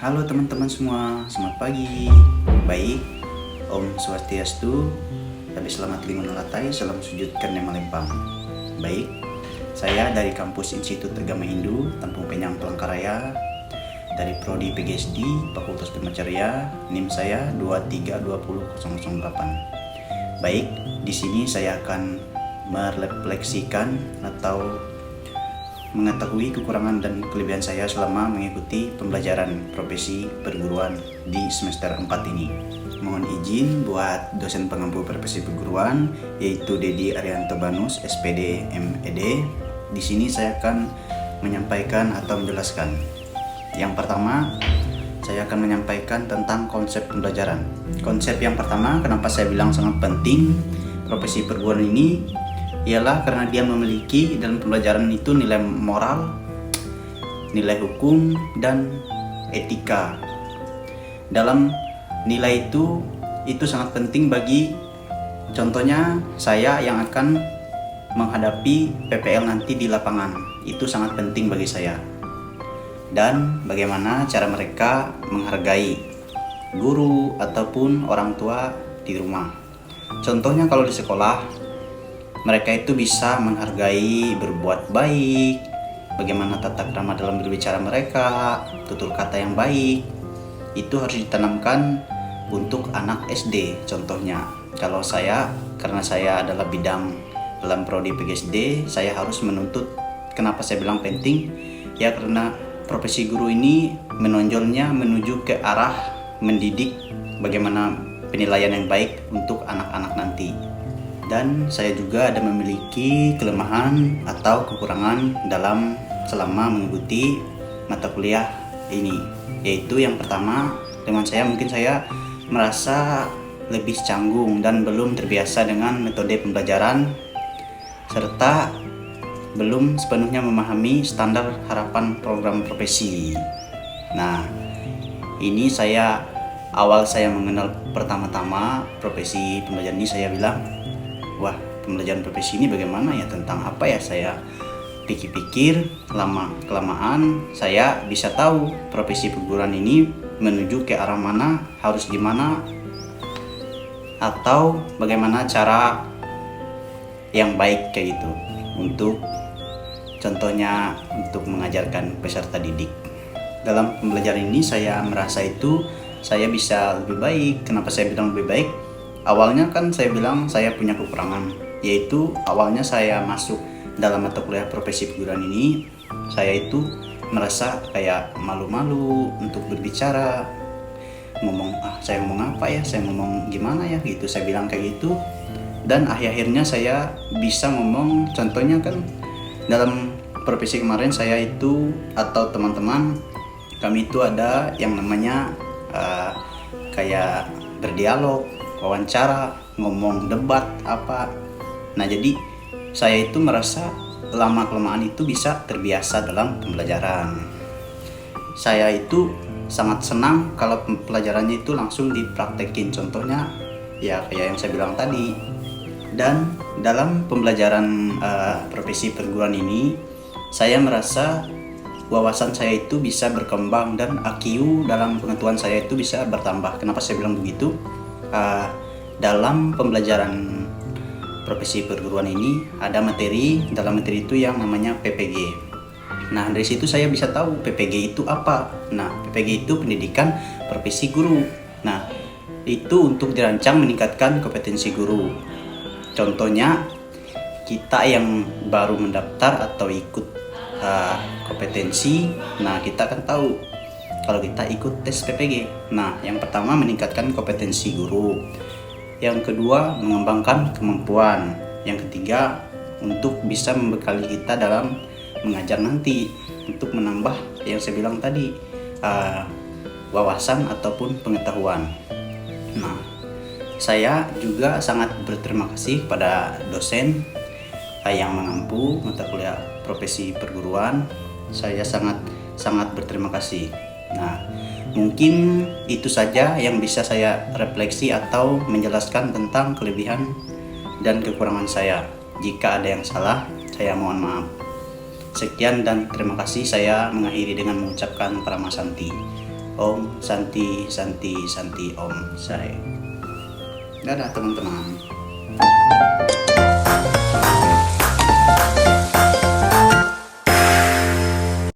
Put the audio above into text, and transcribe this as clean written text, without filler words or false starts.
Halo teman-teman semua, selamat pagi. Baik, Om Swastiastu, habis selamat lingkungan latai, salam sujud karena melempang. Baik, saya dari kampus Institut Agama Hindu, Tampung Penyang, Palangkaraya, dari Prodi PGSD, Fakultas Brahmacarya, NIM saya 2320008. Baik, di sini saya akan merefleksikan atau mengetahui kekurangan dan kelebihan saya selama mengikuti pembelajaran profesi perguruan di semester 4 ini. Mohon izin buat dosen pengampu profesi perguruan yaitu Dedi Arianto Banus, SPD MED. Di sini saya akan menyampaikan atau menjelaskan. Yang pertama, saya akan menyampaikan tentang konsep pembelajaran. Konsep yang pertama, kenapa saya bilang sangat penting profesi perguruan ini ialah karena dia memiliki dalam pembelajaran itu nilai moral, nilai hukum, dan etika. Dalam nilai itu sangat penting bagi contohnya saya yang akan menghadapi PPL nanti di lapangan. Itu sangat penting bagi saya. Dan bagaimana cara mereka menghargai guru ataupun orang tua di rumah. Contohnya kalau di sekolah mereka itu bisa menghargai berbuat baik, bagaimana tata krama dalam berbicara mereka, tutur kata yang baik. Itu harus ditanamkan untuk anak SD. Contohnya, kalau saya, karena saya adalah bidang dalam prodi PGSD, saya harus menuntut. Kenapa saya bilang penting? Ya karena profesi guru ini menonjolnya menuju ke arah mendidik bagaimana penilaian yang baik untuk anak-anak nanti. Dan saya juga ada memiliki kelemahan atau kekurangan dalam selama mengikuti mata kuliah ini. Yaitu yang pertama, dengan saya mungkin saya merasa lebih canggung dan belum terbiasa dengan metode pembelajaran serta belum sepenuhnya memahami standar harapan program profesi. Nah, ini awal saya mengenal pertama-tama profesi pembelajaran ini, saya bilang, wah, pembelajaran profesi ini bagaimana ya, tentang apa ya? Saya pikir-pikir, lama-kelamaan saya bisa tahu profesi perguruan ini menuju ke arah mana, harus gimana, atau bagaimana cara yang baik kayak gitu untuk contohnya untuk mengajarkan peserta didik. Dalam pembelajaran ini saya merasa itu saya bisa lebih baik. Kenapa saya bilang lebih baik? Awalnya kan saya bilang saya punya kekurangan, yaitu awalnya saya masuk dalam mata kuliah profesi perguruan ini, saya itu merasa kayak malu-malu untuk berbicara, saya ngomong apa ya, saya ngomong gimana ya gitu, saya bilang kayak gitu. Dan akhirnya saya bisa ngomong, contohnya kan dalam profesi kemarin saya itu atau teman-teman kami itu ada yang namanya kayak berdialog, wawancara, ngomong debat apa. Nah, jadi saya itu merasa lama-kelamaan itu bisa terbiasa dalam pembelajaran. Saya itu sangat senang kalau pelajarannya itu langsung dipraktekin, contohnya ya kayak yang saya bilang tadi. Dan dalam pembelajaran profesi perguruan ini saya merasa wawasan saya itu bisa berkembang dan IQ dalam pengetahuan saya itu bisa bertambah. Kenapa saya bilang begitu? Dalam pembelajaran profesi perguruan ini ada dalam materi itu yang namanya PPG. Nah, dari situ saya bisa tahu PPG itu apa. Nah, PPG itu pendidikan profesi guru. Nah, itu untuk dirancang meningkatkan kompetensi guru. Contohnya kita yang baru mendaftar atau ikut kompetensi, nah kita akan tahu kalau kita ikut tes PPG. Nah, yang pertama meningkatkan kompetensi guru, yang kedua mengembangkan kemampuan, yang ketiga untuk bisa membekali kita dalam mengajar nanti, untuk menambah yang saya bilang tadi wawasan ataupun pengetahuan. Nah, saya juga sangat berterima kasih pada dosen yang mengampu mata kuliah profesi perguruan. Saya sangat berterima kasih. Nah, mungkin itu saja yang bisa saya refleksi atau menjelaskan tentang kelebihan dan kekurangan saya. Jika ada yang salah, saya mohon maaf. Sekian dan terima kasih. Saya mengakhiri dengan mengucapkan Pramasanti. Om Santi Santi Santi Om Sai. Dadah teman-teman.